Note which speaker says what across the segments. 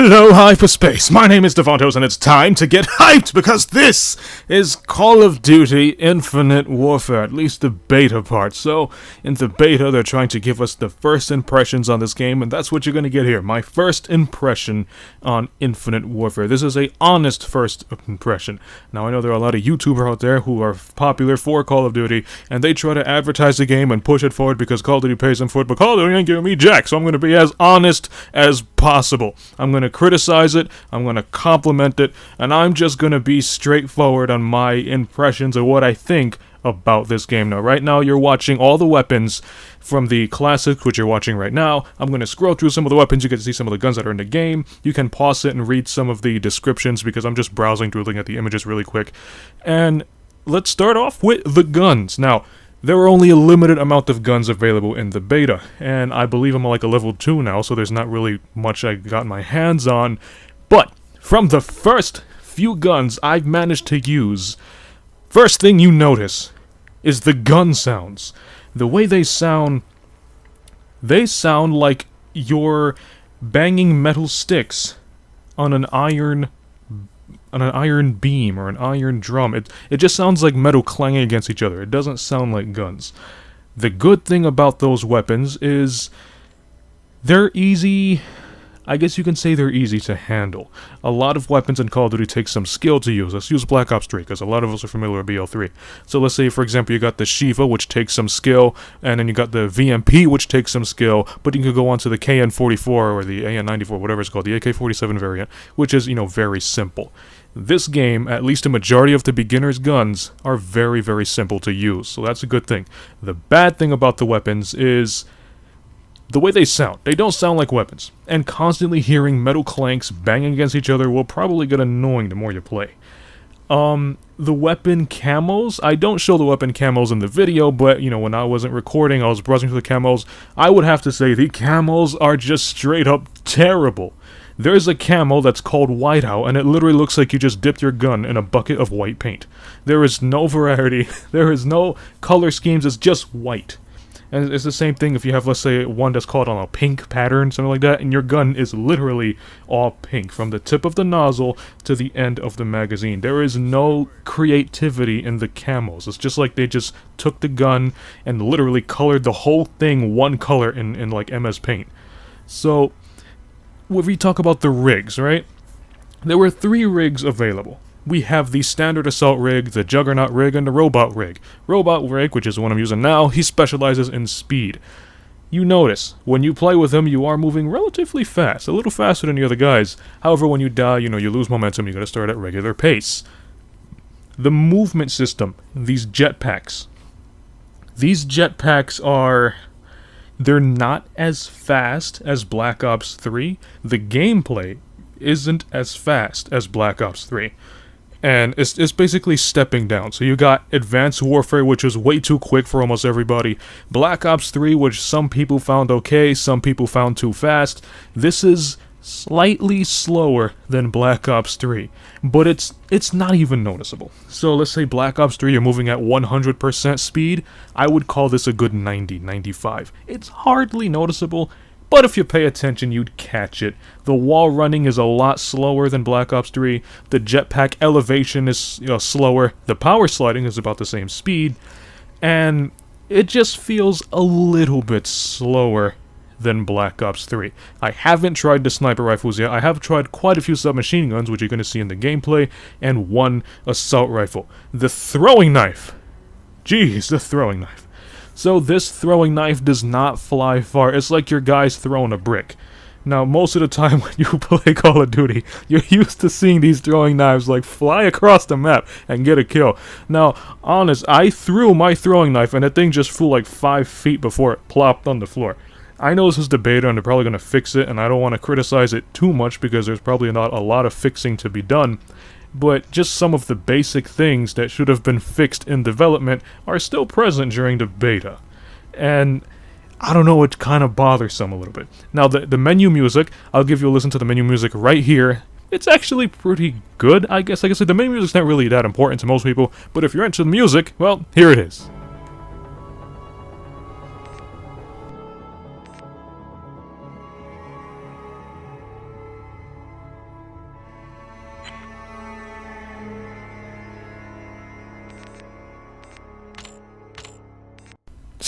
Speaker 1: Hello, hyperspace. My name is Davontos, and it's time to get hyped because this is Call of Duty Infinite Warfare, at least the beta part. So, in the beta, they're trying to give us the first impressions on this game, and that's what you're going to get here. My first impression on Infinite Warfare. This is a honest first impression. Now, I know there are a lot of YouTubers out there who are popular for Call of Duty, and they try to advertise the game and push it forward because Call of Duty pays them for it, but Call of Duty ain't giving me jack, so I'm going to be as honest as possible. I'm going to criticize it, I'm going to compliment it, and I'm just going to be straightforward on my impressions of what I think about this game. Now, right now, you're watching all the weapons from the classic, which you're watching right now. I'm going to scroll through some of the weapons. You get to see some of the guns that are in the game. You can pause it and read some of the descriptions because I'm just browsing through, looking at the images really quick. And let's start off with the guns. Now, there are only a limited amount of guns available in the beta, and I believe I'm like a level 2 now, so there's not really much I got my hands on. But from the first few guns I've managed to use, first thing you notice is the gun sounds. The way they sound like you're banging metal sticks on an iron beam or an iron drum. It just sounds like metal clanging against each other. It doesn't sound like guns. The good thing about those weapons is they're easy. I guess you can say they're easy to handle. A lot of weapons in Call of Duty take some skill to use. Let's use Black Ops 3, because a lot of us are familiar with BL3. So let's say, for example, you got the Shiva, which takes some skill, and then you got the VMP, which takes some skill, but you can go on to the KN44 or the AN94, whatever it's called, the AK-47 variant, which is, very simple. This game, at least a majority of the beginner's guns, are very, very simple to use, so that's a good thing. The bad thing about the weapons is the way they sound. They don't sound like weapons, and constantly hearing metal clanks banging against each other will probably get annoying the more you play. The weapon camos, I don't show the weapon camos in the video, but, when I wasn't recording, I was browsing through the camos, I would have to say the camos are just straight up terrible. There's a camo that's called Whiteout, and it literally looks like you just dipped your gun in a bucket of white paint. There is no variety, there is no color schemes, it's just white. And it's the same thing if you have, let's say, one that's called on a pink pattern, something like that, and your gun is literally all pink, from the tip of the nozzle to the end of the magazine. There is no creativity in the camos. It's just like they just took the gun and literally colored the whole thing one color in like MS Paint. So, if we talk about the rigs, right? There were 3 rigs available. We have the standard assault rig, the juggernaut rig, and the robot rig. Robot rig, which is the one I'm using now, he specializes in speed. You notice, when you play with him, you are moving relatively fast, a little faster than the other guys. However, when you die, you lose momentum, you gotta start at regular pace. The movement system, these jetpacks. These jetpacks they're not as fast as Black Ops 3. The gameplay isn't as fast as Black Ops 3. And it's basically stepping down. So you got Advanced Warfare, which is way too quick for almost everybody. Black Ops 3, which some people found okay, some people found too fast. This is slightly slower than Black Ops 3, but it's not even noticeable. So let's say Black Ops 3, you're moving at 100% speed. I would call this a good 90, 95. It's hardly noticeable, but if you pay attention, you'd catch it. The wall running is a lot slower than Black Ops 3. The jetpack elevation is slower. The power sliding is about the same speed. And it just feels a little bit slower than Black Ops 3. I haven't tried the sniper rifles yet. I have tried quite a few submachine guns, which you're going to see in the gameplay, and one assault rifle. The throwing knife. Jeez, the throwing knife. So this throwing knife does not fly far. It's like your guy's throwing a brick. Now, most of the time when you play Call of Duty, you're used to seeing these throwing knives like fly across the map and get a kill. Now, honest, I threw my throwing knife and that thing just flew like 5 feet before it plopped on the floor. I know this is the beta and they're probably going to fix it, and I don't want to criticize it too much because there's probably not a lot of fixing to be done. But just some of the basic things that should have been fixed in development are still present during the beta. And I don't know, it kind of bothers some a little bit. Now, the menu music, I'll give you a listen to the menu music right here. It's actually pretty good, I guess. Like I said, the menu music's not really that important to most people, but if you're into the music, well, here it is.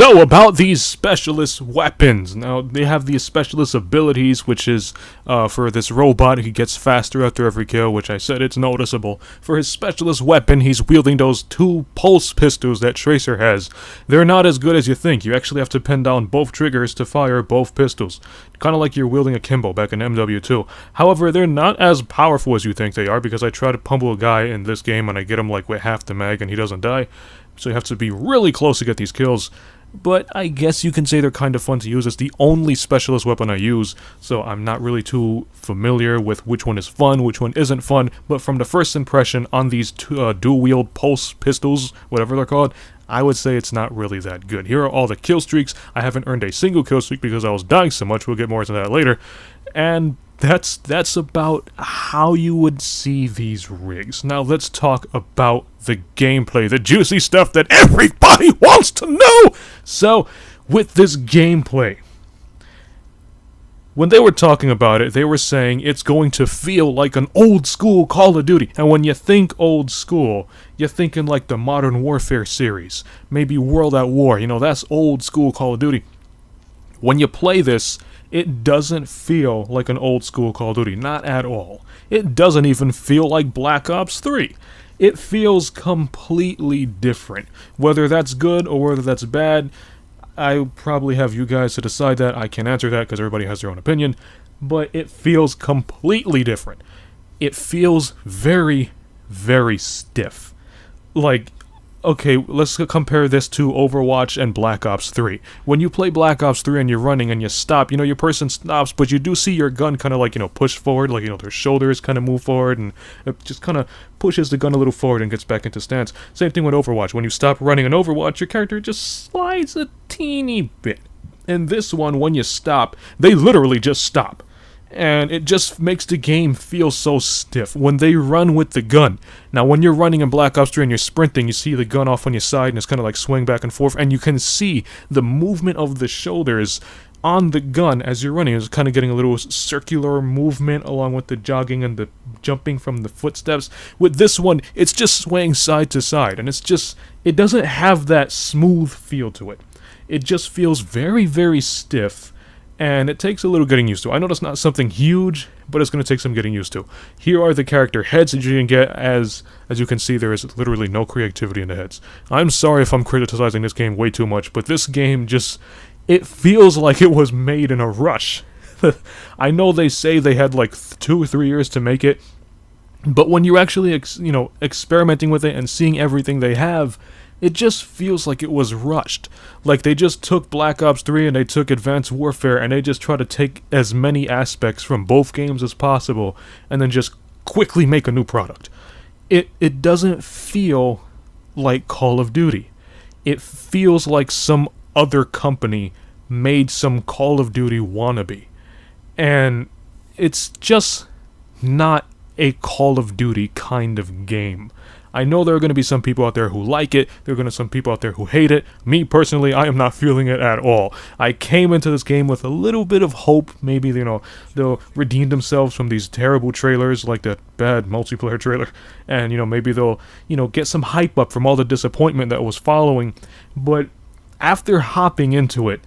Speaker 1: So, about these specialist weapons. Now, they have these specialist abilities, which is, for this robot, he gets faster after every kill, which I said it's noticeable. For his specialist weapon, he's wielding those 2 pulse pistols that Tracer has. They're not as good as you think. You actually have to pin down both triggers to fire both pistols. Kind of like you're wielding a Kimbo back in MW2. However, they're not as powerful as you think they are, because I try to pummel a guy in this game, and I get him like with half the mag, and he doesn't die. So you have to be really close to get these kills. But I guess you can say they're kind of fun to use. It's the only specialist weapon I use, so I'm not really too familiar with which one is fun, which one isn't fun. But from the first impression on these dual-wield pulse pistols, whatever they're called, I would say it's not really that good. Here are all the kill streaks. I haven't earned a single kill streak because I was dying so much. We'll get more into that later. And that's about how you would see these rigs. Now let's talk about the gameplay, the juicy stuff that everybody wants to know! So, with this gameplay, when they were talking about it, they were saying it's going to feel like an old school Call of Duty. And when you think old school, you're thinking like the Modern Warfare series. Maybe World at War, you know, that's old school Call of Duty. When you play this, it doesn't feel like an old school Call of Duty, not at all. It doesn't even feel like Black Ops 3. It feels completely different. Whether that's good or whether that's bad, I probably have you guys to decide that. I can't answer that because everybody has their own opinion, but it feels completely different. It feels very, very stiff. Like, okay, let's compare this to Overwatch and Black Ops 3. When you play Black Ops 3 and you're running and you stop, you know, your person stops, but you do see your gun kind of like, you know, push forward, like, you know, their shoulders kind of move forward, and it just kind of pushes the gun a little forward and gets back into stance. Same thing with Overwatch. When you stop running in Overwatch, your character just slides a teeny bit. In this one, when you stop, they literally just stop. And it just makes the game feel so stiff when they run with the gun. Now, when you're running in Black Ops 3 and you're sprinting, you see the gun off on your side and it's kind of like swing back and forth, and you can see the movement of the shoulders on the gun as you're running. It's kind of getting a little circular movement along with the jogging and the jumping from the footsteps. With this one, it's just swaying side to side, and it's just, it doesn't have that smooth feel to it. It just feels very, very stiff. And it takes a little getting used to. I know that's not something huge, but it's going to take some getting used to. Here are the character heads that you can get. As you can see, there is literally no creativity in the heads. I'm sorry if I'm criticizing this game way too much, but this game just, it feels like it was made in a rush. I know they say they had like 2 or 3 years to make it, but when you're actually experimenting with it and seeing everything they have, it just feels like it was rushed. Like they just took Black Ops 3 and they took Advanced Warfare and they just tried to take as many aspects from both games as possible and then just quickly make a new product. It doesn't feel like Call of Duty. It feels like some other company made some Call of Duty wannabe. And it's just not a Call of Duty kind of game. I know there are going to be some people out there who like it, there are going to be some people out there who hate it. Me, personally, I am not feeling it at all. I came into this game with a little bit of hope. Maybe, you know, they'll redeem themselves from these terrible trailers, like that bad multiplayer trailer. And, you know, maybe they'll, you know, get some hype up from all the disappointment that was following. But after hopping into it,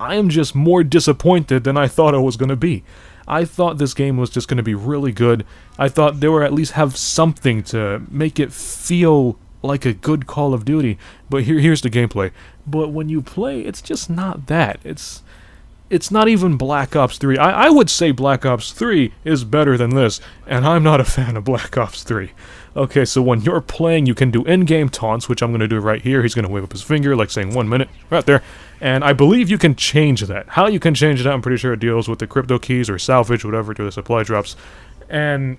Speaker 1: I am just more disappointed than I thought I was going to be. I thought this game was just going to be really good. I thought they would at least have something to make it feel like a good Call of Duty. But here's the gameplay. But when you play, it's just not that. It's not even Black Ops 3. I would say Black Ops 3 is better than this, and I'm not a fan of Black Ops 3. Okay, so when you're playing, you can do in-game taunts, which I'm going to do right here. He's going to wave up his finger, like saying 1 minute, right there. And I believe you can change that. How you can change that, I'm pretty sure it deals with the crypto keys or salvage, whatever, to the supply drops. And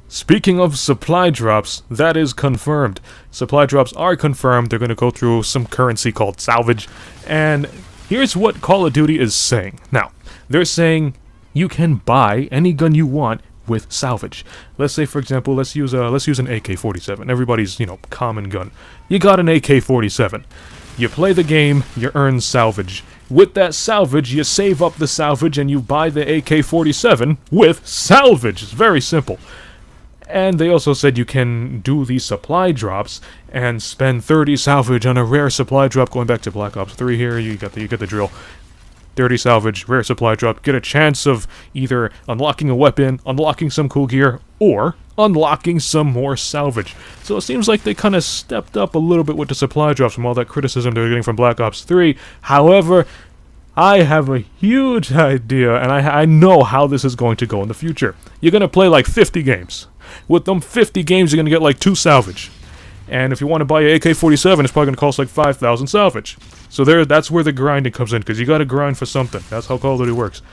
Speaker 1: speaking of supply drops, that is confirmed. Supply drops are confirmed. They're going to go through some currency called salvage. And here's what Call of Duty is saying. Now, they're saying you can buy any gun you want with salvage. Let's say, for example, let's use an AK-47. Everybody's, you know, common gun. You got an AK-47. You play the game, you earn salvage. With that salvage, you save up the salvage and you buy the AK-47 with salvage. It's very simple. And they also said you can do these supply drops and spend 30 salvage on a rare supply drop. Going back to Black Ops 3 here, you get the drill. 30 salvage, rare supply drop, get a chance of either unlocking a weapon, unlocking some cool gear, or unlocking some more salvage. So it seems like they kind of stepped up a little bit with the supply drops from all that criticism they were getting from Black Ops 3. However, I have a huge idea, and I know how this is going to go in the future. You're going to play like 50 games. With them 50 games, you're going to get like 2 salvage. And if you want to buy an AK-47, it's probably going to cost like 5,000 salvage. So that's where the grinding comes in, because you got to grind for something. That's how Call of Duty works.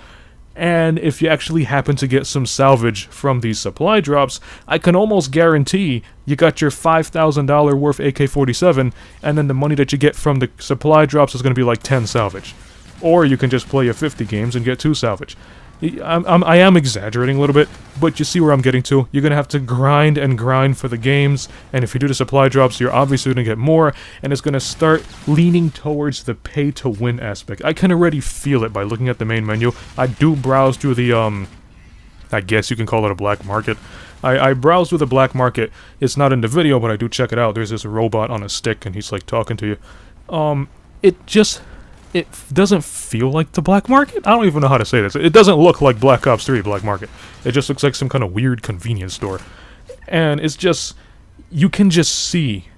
Speaker 1: And if you actually happen to get some salvage from these supply drops, I can almost guarantee you got your $5,000 worth AK-47, and then the money that you get from the supply drops is going to be like 10 salvage. Or you can just play your 50 games and get 2 salvage. I am exaggerating a little bit, but you see where I'm getting to. You're going to have to grind and grind for the games, and if you do the supply drops, you're obviously going to get more, and it's going to start leaning towards the pay-to-win aspect. I can already feel it by looking at the main menu. I do browse through the, I guess you can call it a black market. I browse through the black market. It's not in the video, but I do check it out. There's this robot on a stick, and he's, like, talking to you. It doesn't feel like the black market? I don't even know how to say this. It doesn't look like Black Ops 3 black market. It just looks like some kind of weird convenience store. And it's just, you can just see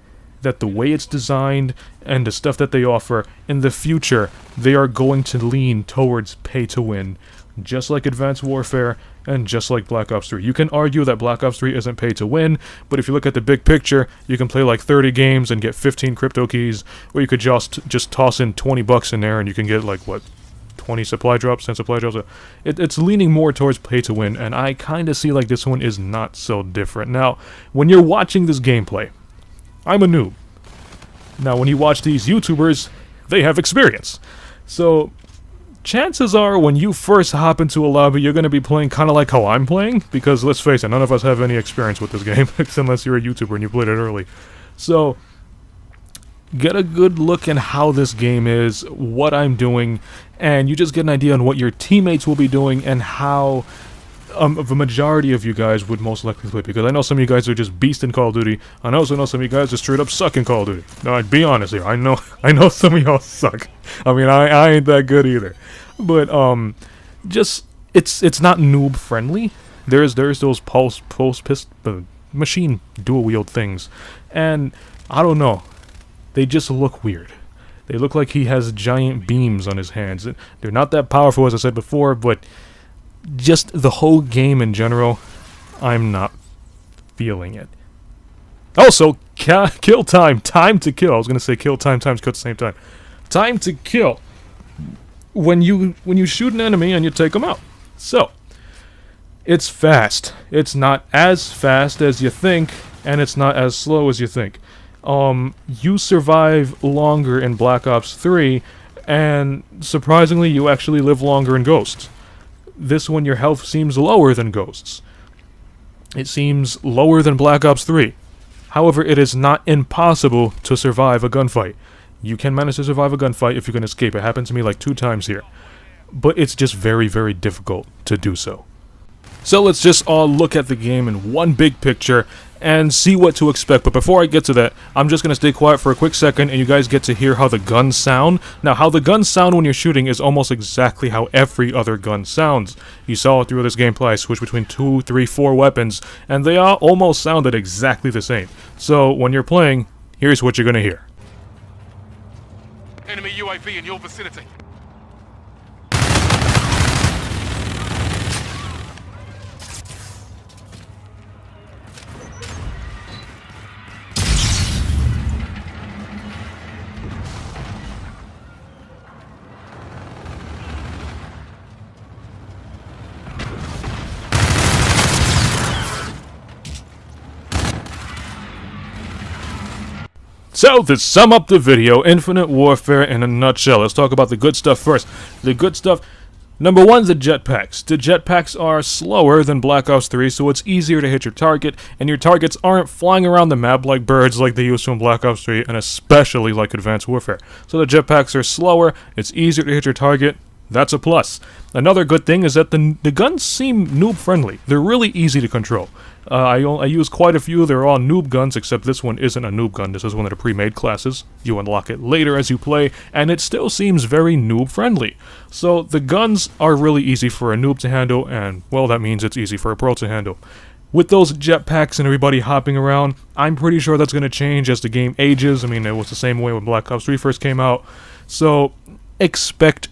Speaker 1: that the way it's designed and the stuff that they offer, in the future, they are going to lean towards pay to win. Just like Advanced Warfare, and just like Black Ops 3. You can argue that Black Ops 3 isn't pay to win, but if you look at the big picture, you can play like 30 games and get 15 crypto keys, or you could just toss in 20 bucks in there and you can get like, what, 20 supply drops, 10 supply drops? It's leaning more towards pay to win, and I kind of see like this one is not so different. Now, when you're watching this gameplay, I'm a noob. Now, when you watch these YouTubers, they have experience. So chances are, when you first hop into a lobby, you're going to be playing kind of like how I'm playing, because let's face it, none of us have any experience with this game, unless you're a YouTuber and you played it early. So, get a good look at how this game is, what I'm doing, and you just get an idea on what your teammates will be doing, and how the majority of you guys would most likely play, because I know some of you guys are just beast in Call of Duty. I also know some of you guys just straight up suck in Call of Duty. Now, I'd be honest here, I know some of y'all suck. I mean, I ain't that good either. But just it's not noob friendly. There's those machine dual wield things, and I don't know, they just look weird. They look like he has giant beams on his hands. They're not that powerful, as I said before, but just the whole game in general, I'm not feeling it. Also, kill time to kill. I was gonna say kill time times kill at the same time. Time to kill. When you shoot an enemy and you take them out. So, it's fast. It's not as fast as you think, and it's not as slow as you think. You survive longer in Black Ops 3, and surprisingly, you actually live longer in Ghosts. This one, your health seems lower than Ghosts. It seems lower than Black Ops 3. However, it is not impossible to survive a gunfight. You can manage to survive a gunfight if you can escape. It happened to me like 2 times here. But it's just very, very difficult to do so. So let's just all look at the game in one big picture and see what to expect. But before I get to that, I'm just going to stay quiet for a quick second and you guys get to hear how the guns sound. Now, how the guns sound when you're shooting is almost exactly how every other gun sounds. You saw it through this gameplay. I switched between 2, 3, 4 weapons, and they all almost sounded exactly the same. So when you're playing, here's what you're going to hear.
Speaker 2: Enemy UAV in your vicinity.
Speaker 1: So, to sum up the video, Infinite Warfare in a nutshell. Let's talk about the good stuff first. The good stuff, number one, the jetpacks. The jetpacks are slower than Black Ops 3, so it's easier to hit your target, and your targets aren't flying around the map like birds like they used to in Black Ops 3, and especially like Advanced Warfare. So the jetpacks are slower, it's easier to hit your target, That's a plus. Another good thing is that the guns seem noob-friendly. They're really easy to control. I use quite a few. They're all noob guns, except this one isn't a noob gun. This is one of the pre-made classes. You unlock it later as you play, and it still seems very noob-friendly. So the guns are really easy for a noob to handle, and, well, that means it's easy for a pro to handle. With those jetpacks and everybody hopping around, I'm pretty sure that's going to change as the game ages. I mean, it was the same way when Black Ops 3 first came out. So, expect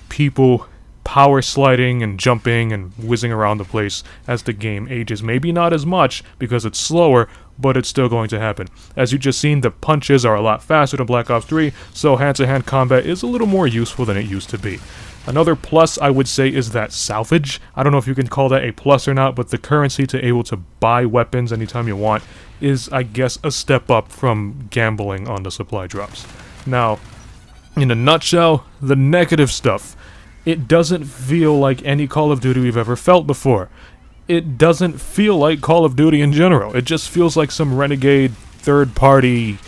Speaker 1: people power sliding and jumping and whizzing around the place as the game ages. Maybe not as much because it's slower, but it's still going to happen. As you just seen, the punches are a lot faster than Black Ops 3, so hand-to-hand combat is a little more useful than it used to be. Another plus I would say is that salvage. I don't know if you can call that a plus or not, but the currency to able to buy weapons anytime you want is, I guess, a step up from gambling on the supply drops. Now, in a nutshell, the negative stuff. It doesn't feel like any Call of Duty we've ever felt before. It doesn't feel like Call of Duty in general. It just feels like some renegade, third-party,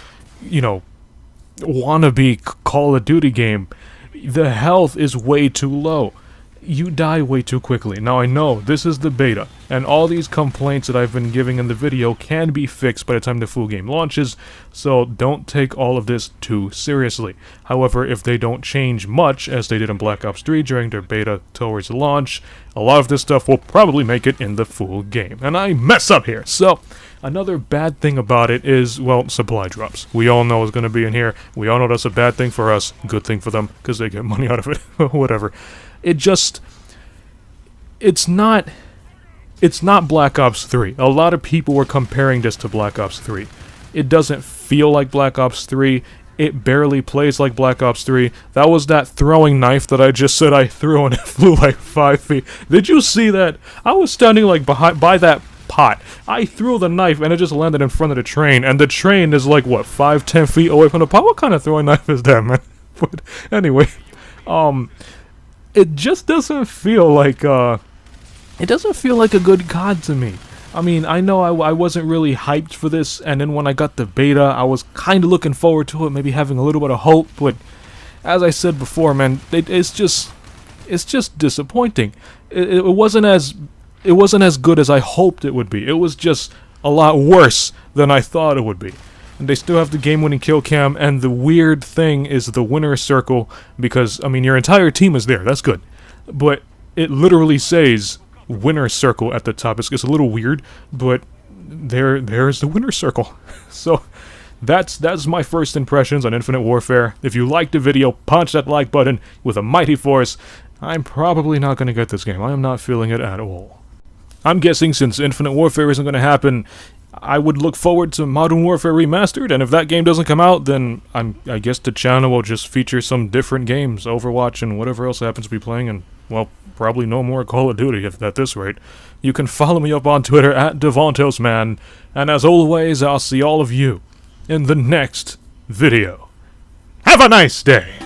Speaker 1: wannabe Call of Duty game. The health is way too low. You die way too quickly. Now I know, this is the beta, and all these complaints that I've been giving in the video can be fixed by the time the full game launches, so don't take all of this too seriously. However, if they don't change much, as they did in Black Ops 3 during their beta towards launch, a lot of this stuff will probably make it in the full game. And I mess up here, so another bad thing about it is, well, supply drops. We all know it's going to be in here. We all know that's a bad thing for us, good thing for them, because they get money out of it, whatever. It's not Black Ops 3. A lot of people were comparing this to Black Ops 3. It doesn't feel like Black Ops 3. It barely plays like Black Ops 3. That was that throwing knife that I just said I threw and it flew like 5 feet. Did you see that? I was standing like by that pot. I threw the knife and it just landed in front of the train, and the train is like, what, 5-10 feet away from the pot? What kind of throwing knife is that, man? But anyway, it just doesn't feel like a good COD to me. I mean, I know I wasn't really hyped for this, and then when I got the beta, I was kind of looking forward to it, maybe having a little bit of hope, but as I said before, man, it's just disappointing. It wasn't as good as I hoped it would be. It was just a lot worse than I thought it would be. And they still have the game-winning kill cam, and the weird thing is the winner's circle, because, I mean, your entire team is there, that's good. But it literally says winner's circle at the top. It's a little weird, but there's the winner's circle. So, that's my first impressions on Infinite Warfare. If you liked the video, punch that like button with a mighty force. I'm probably not going to get this game. I am not feeling it at all. I'm guessing since Infinite Warfare isn't going to happen, I would look forward to Modern Warfare Remastered, and if that game doesn't come out, then I guess the channel will just feature some different games, Overwatch and whatever else happens to be playing, and, well, probably no more Call of Duty at this rate. You can follow me up on Twitter at Davontos, man, and as always, I'll see all of you in the next video. Have a nice day!